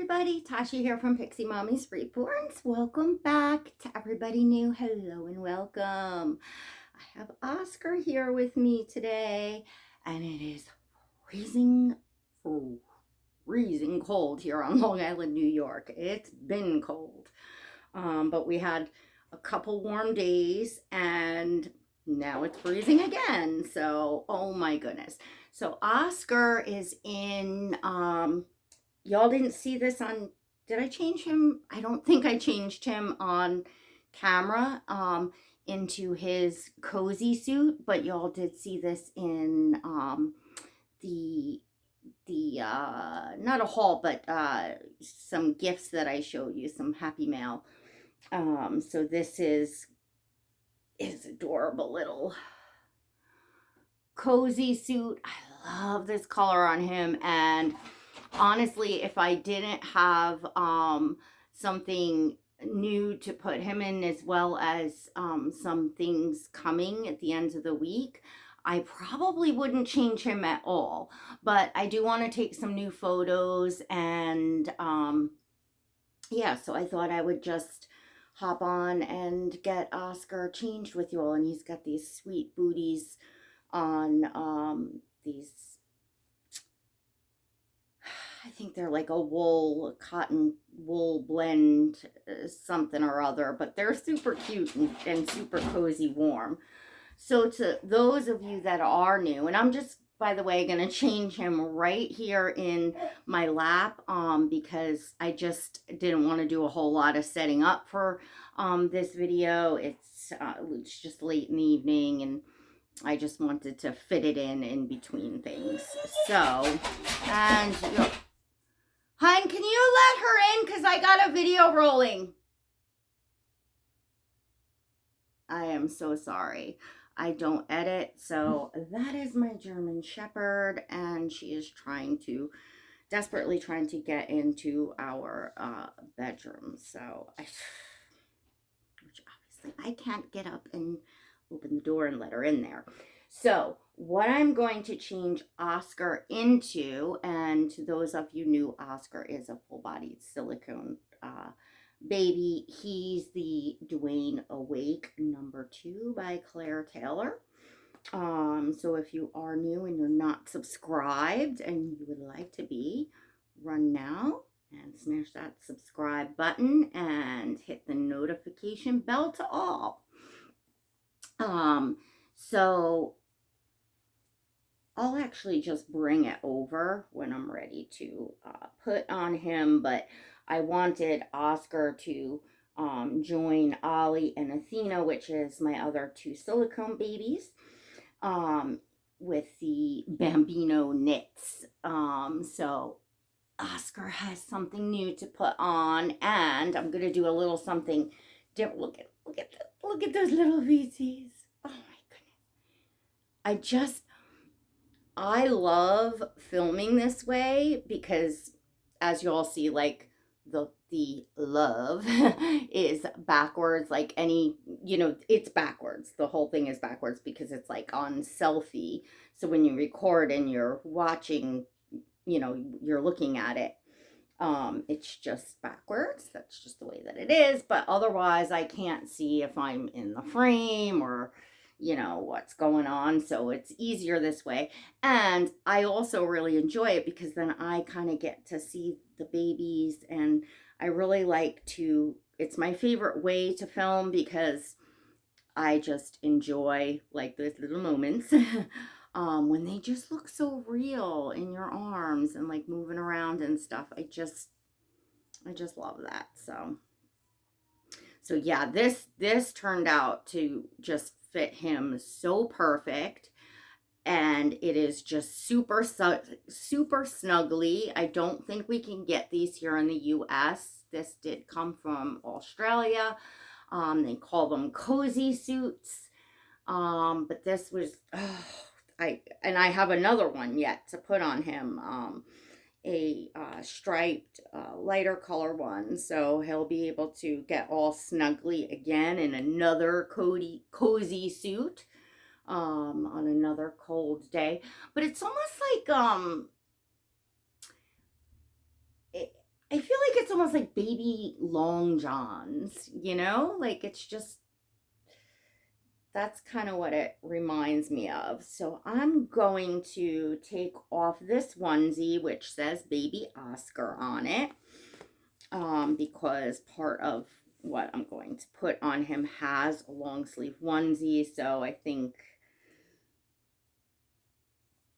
everybody, Tasha here from Pixie Mommy's Reborns. Welcome back to everybody new. Hello and welcome. I have Oscar here with me today, and it is freezing, freezing cold here on Long Island, New York. It's been cold, but we had a couple warm days, and now it's freezing again. So, oh my goodness. So Oscar is in y'all didn't see this on, did I change him? I don't think I changed him on camera into his cozy suit, but y'all did see this in the not a haul, but some gifts that I showed you, some happy mail. So this is adorable little cozy suit. I love this color on him, and honestly, if I didn't have something new to put him in, as well as some things coming at the end of the week, I probably wouldn't change him at all. But I do want to take some new photos, and yeah, so I thought I would just hop on and get Oscar changed with you all. And he's got these sweet booties on, these, I think they're like a cotton wool blend, something or other, but they're super cute and super cozy warm. So to those of you that are new, and I'm just, by the way, going to change him right here in my lap because I just didn't want to do a whole lot of setting up for this video. It's just late in the evening, and I just wanted to fit it in between things. So, and Hun, can you let her in? Because I got a video rolling. I am so sorry. I don't edit. So that is my German Shepherd, and she is desperately trying to get into our bedroom. So, which obviously I can't get up and open the door and let her in there. So what I'm going to change Oscar into, and to those of you new, Oscar is a full-bodied silicone baby. He's the Dwayne Awake #2 by Claire Taylor. So if you are new and you're not subscribed and you would like to be, run now and smash that subscribe button and hit the notification bell to all. So I'll actually just bring it over when I'm ready to put on him, but I wanted Oscar to join Ollie and Athena, which is my other 2 silicone babies, with the Bambino knits. So Oscar has something new to put on, and I'm gonna do a little something different. Look at those little feetsies. Oh my goodness. I love filming this way because, as you all see, like the love is backwards, like it's backwards. The whole thing is backwards because it's like on selfie. So when you record and you're watching, you're looking at it, it's just backwards. That's just the way that it is. But otherwise, I can't see if I'm in the frame or what's going on, so it's easier this way. And I also really enjoy it because then I kind of get to see the babies, and I really it's my favorite way to film because I just enjoy like those little moments when they just look so real in your arms and like moving around and stuff. I just love that. So yeah, this turned out to just fit him so perfect, and it is just super snuggly. I don't think we can get these here in the US. This did come from Australia. They call them cozy suits, but this was I have another one yet to put on him, a striped lighter color one, so he'll be able to get all snuggly again in another cozy suit on another cold day. But it's almost like I feel almost like baby long johns, you know, like it's just, that's kind of what it reminds me of. So I'm going to take off this onesie, which says baby Oscar on it, because part of what I'm going to put on him has a long sleeve onesie. So I think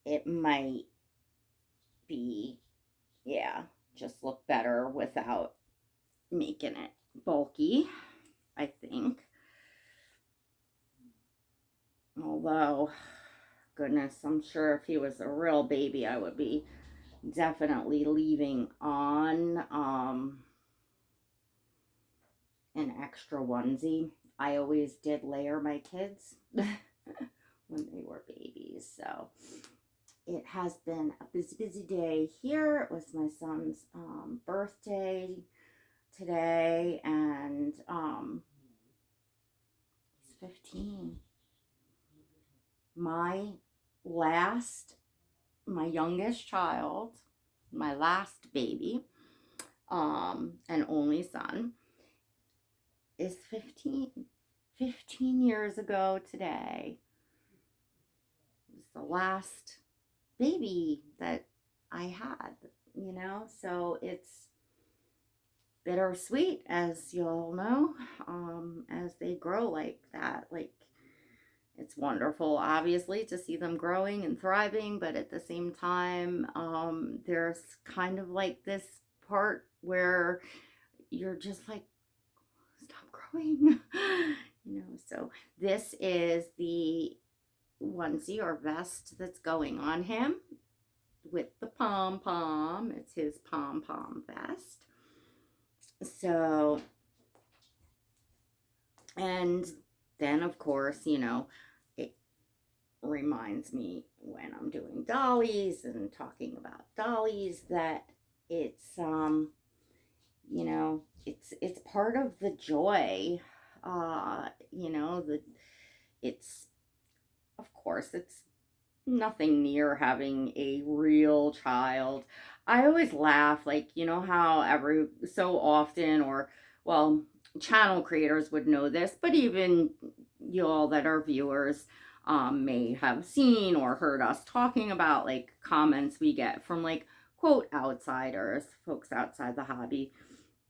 it might be, yeah, just look better without making it bulky, I think. Although, goodness, I'm sure if he was a real baby, I would be definitely leaving on an extra onesie. I always did layer my kids when they were babies. So it has been a busy day here. It was my son's birthday today, and he's 15. My youngest child, my last baby, and only son, is 15. 15 years ago today was the last baby that I had, you know, so it's bittersweet, as you'll know, as they grow like that. Like, it's wonderful, obviously, to see them growing and thriving, but at the same time, there's kind of like this part where you're just like, stop growing, you know. So this is the onesie or vest that's going on him with the pom-pom. It's his pom-pom vest. So, and then of course, you know, it reminds me when I'm doing dollies and talking about dollies that it's you know, it's part of the joy, you know, it's, of course, it's nothing near having a real child. I always laugh, like, you know how every so often, or, well, channel creators would know this, but even y'all that are viewers may have seen or heard us talking about, like, comments we get from, like, quote, outsiders, folks outside the hobby,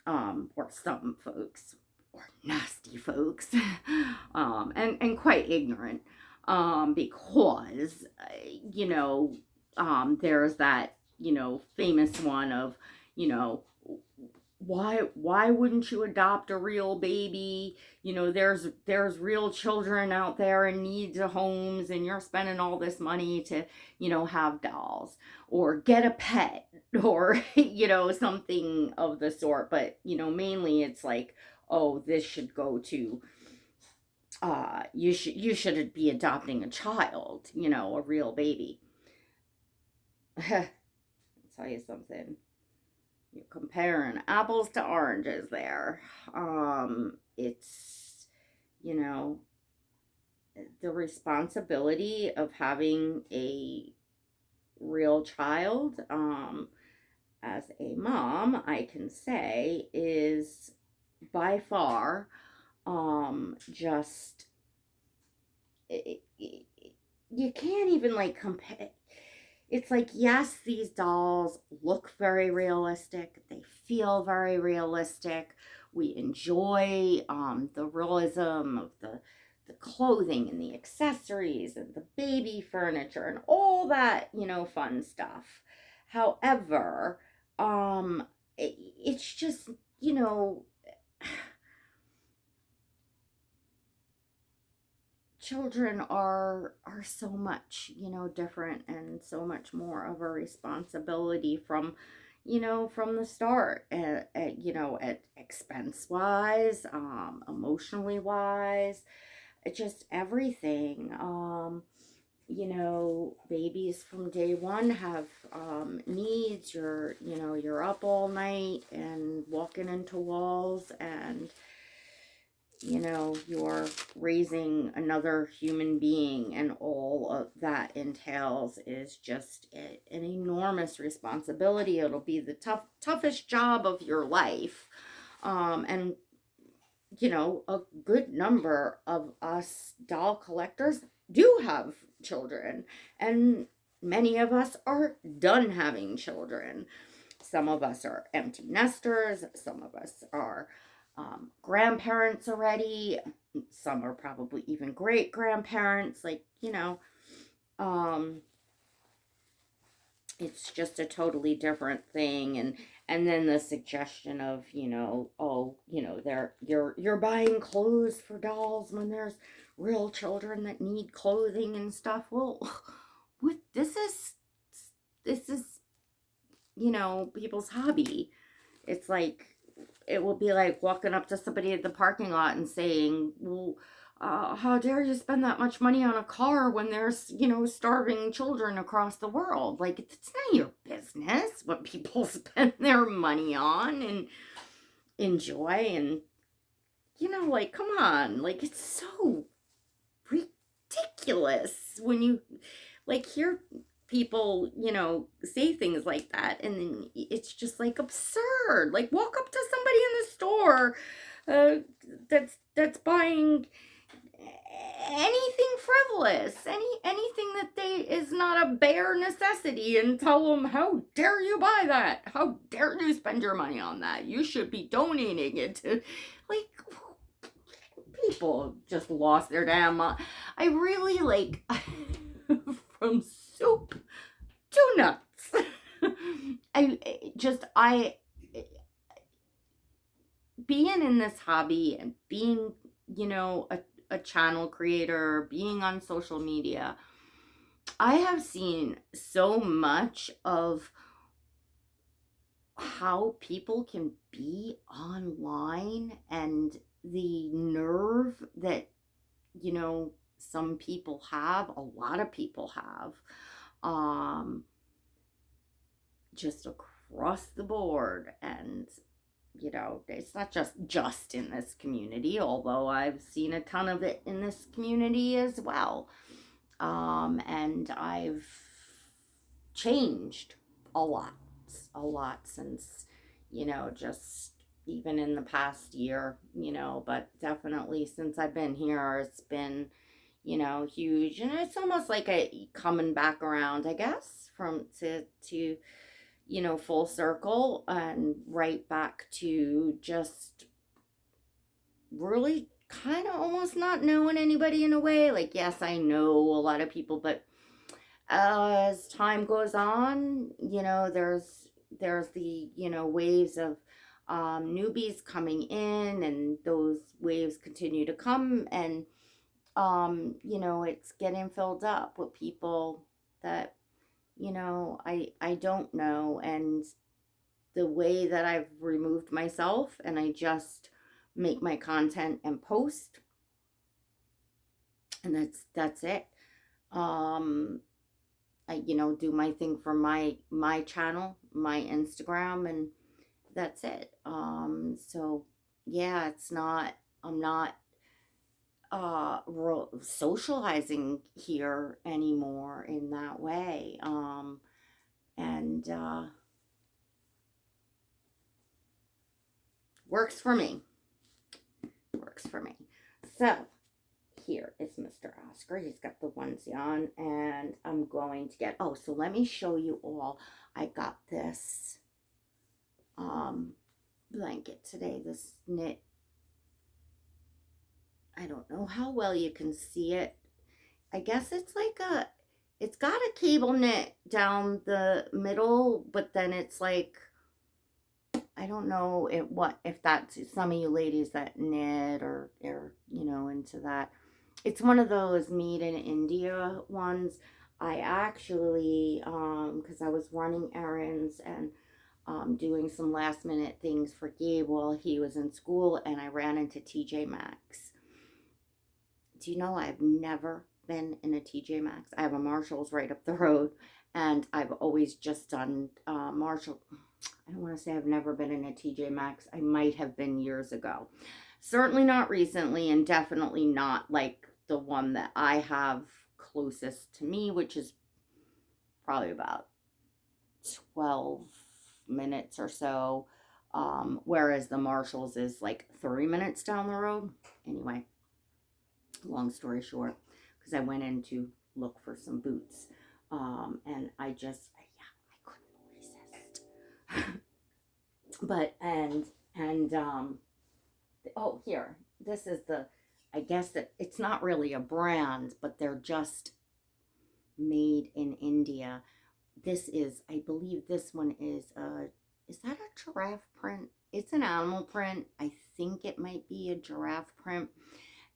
or some folks, or nasty folks, and quite ignorant, because, you know, there's that, you know, famous one of, you know, why wouldn't you adopt a real baby? You know, there's real children out there in need of homes, and you're spending all this money to, you know, have dolls or get a pet or, you know, something of the sort. But, you know, mainly it's like, oh, this should go to, you should be adopting a child, you know, a real baby. I'll tell you something. You're comparing apples to oranges there. It's, you know, the responsibility of having a real child, as a mom, I can say, is by far, just, you can't even, like, compare. It's like, yes, these dolls look very realistic. They feel very realistic. We enjoy the realism of the clothing and the accessories and the baby furniture and all that, you know, fun stuff. However, it's just, you know, children are so much, you know, different and so much more of a responsibility from, you know, from the start, you know, at expense wise, emotionally wise, just everything. You know, babies from day one have needs. You know, you're up all night and walking into walls, and you know, you're raising another human being, and all of that entails is just an enormous responsibility. It'll be the toughest job of your life. And you know, a good number of us doll collectors do have children, and many of us are done having children. Some of us are empty nesters, some of us are grandparents already, some are probably even great grandparents. Like, you know, um, it's just a totally different thing. And then the suggestion of, you know, oh, you know, you're buying clothes for dolls when there's real children that need clothing and stuff. Well, what this is, you know, people's hobby. It's like, it will be like walking up to somebody at the parking lot and saying, well, how dare you spend that much money on a car when there's, you know, starving children across the world? Like, it's none of your business what people spend their money on and enjoy. And, you know, like, come on. Like, it's so ridiculous when you, like, hear people, you know, say things like that, and then it's just like absurd. Like, walk up to somebody in the store that's buying anything frivolous, anything that they is not a bare necessity, and tell them, how dare you buy that, how dare you spend your money on that, you should be donating it to, like, people just lost their damn mind. I really, like, from soup to nuts. I being in this hobby and being, you know, a channel creator, being on social media, I have seen so much of how people can be online, and the nerve that, you know, some people have, a lot of people have, just across the board. And, you know, it's not just in this community, although I've seen a ton of it in this community as well. And I've changed a lot since, you know, just even in the past year, you know, but definitely since I've been here, it's been, you know, huge. And it's almost like a coming back around, I guess, from to you know, full circle and right back to just really kind of almost not knowing anybody in a way. Like, yes, I know a lot of people, but as time goes on, you know, there's the, you know, waves of newbies coming in, and those waves continue to come, and you know, it's getting filled up with people that, you know, I don't know. And the way that I've removed myself, and I just make my content and post, and that's it. I, you know, do my thing for my channel, my Instagram, and that's it. So yeah, it's not, I'm not socializing here anymore in that way. And works for me. Works for me. So here is Mr. Oscar. He's got the onesie on, and I'm going to get, oh, so let me show you all. I got this blanket today, this knit. I don't know how well you can see it. I guess it's like it's got a cable knit down the middle, but then it's like, I don't know if that's some of you ladies that knit or you know, into that. It's one of those made in India ones. I actually, because I was running errands and doing some last minute things for Gabe while he was in school, and I ran into TJ Maxx. Do you know I've never been in a TJ Maxx? I have a Marshall's right up the road, and I've always just done Marshall. I don't want to say I've never been in a TJ Maxx. I might have been years ago. Certainly not recently, and definitely not like the one that I have closest to me, which is probably about 12 minutes or so. Whereas the Marshalls is like 3 minutes down the road. Anyway, long story short, because I went in to look for some boots. And I just, yeah, I couldn't resist. But, oh, here, this is the, I guess that it's not really a brand, but they're just made in India. This is, I believe this one is that a giraffe print? It's an animal print. I think it might be a giraffe print.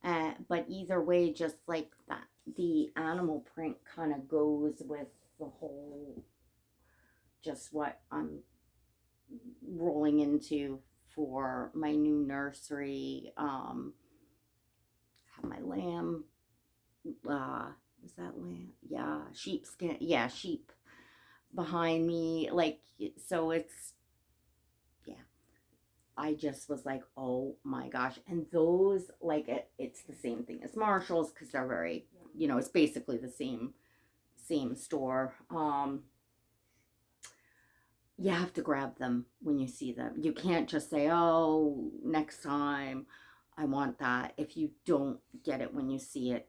But either way, just like that, the animal print kind of goes with the whole, just what I'm rolling into for my new nursery. Have my lamb, is that lamb? Yeah, sheepskin. Yeah, sheep behind me. Like, so it's, yeah. I just was like, oh my gosh. And those, like, it's the same thing as Marshalls because they're very, it's basically the same store. You have to grab them when you see them. You can't just say, oh, next time I want that. If you don't get it when you see it,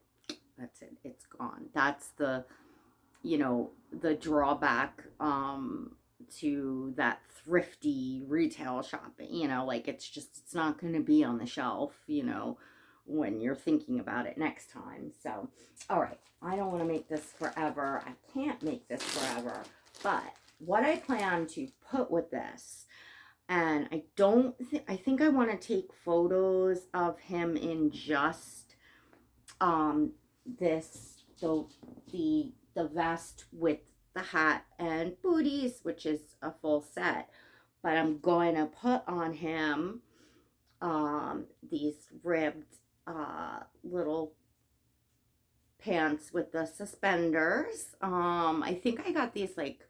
that's it. It's gone. That's the, the drawback to that thrifty retail shopping. Like it's not going to be on the shelf, when you're thinking about it next time. So, all right, I don't want to make this forever. I can't make this forever, but what I plan to put with this, and I think I want to take photos of him in just this, so the vest with the hat and booties, which is a full set, but I'm going to put on him these ribbed little pants with the suspenders. I think I got these like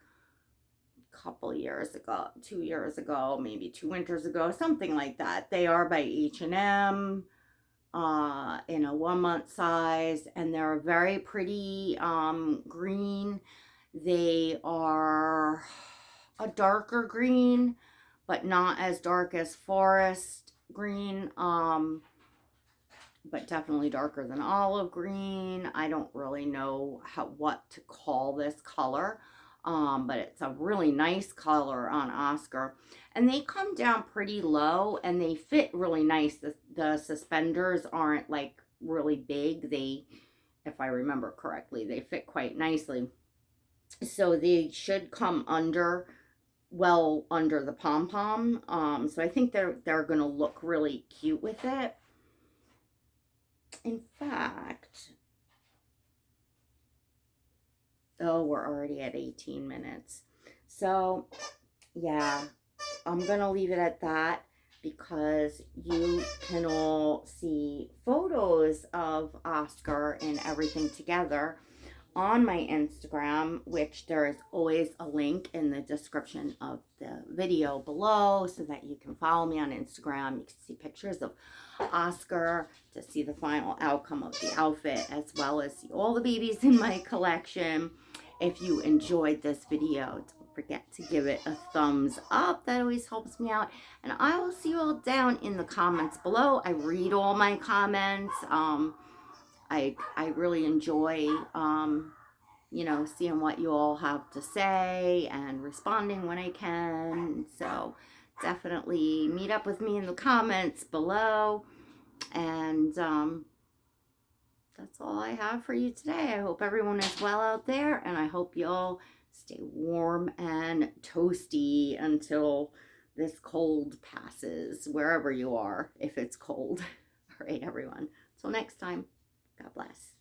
couple years ago, 2 years ago, maybe 2 winters ago, something like that. They are by H&M, in a 1 month size, and they're very pretty green. They are a darker green, but not as dark as forest green, but definitely darker than olive green. I don't really know what to call this color. But it's a really nice color on Oscar, and they come down pretty low and they fit really nice. The suspenders aren't like really big. They, if I remember correctly, they fit quite nicely. So they should come well under the pom-pom. So I think they're gonna look really cute with it. In fact, oh, we're already at 18 minutes. So, yeah, I'm going to leave it at that because you can all see photos of Oscar and everything together on my Instagram, which there is always a link in the description of the video below so that you can follow me on Instagram. You can see pictures of Oscar to see the final outcome of the outfit, as well as see all the babies in my collection. If you enjoyed this video, don't forget to give it a thumbs up. That always helps me out. And I will see you all down in the comments below. I read all my comments. I really enjoy, seeing what you all have to say and responding when I can. So definitely meet up with me in the comments below. And that's all I have for you today. I hope everyone is well out there, and I hope you all stay warm and toasty until this cold passes, wherever you are, if it's cold. All right, everyone. Until next time, God bless.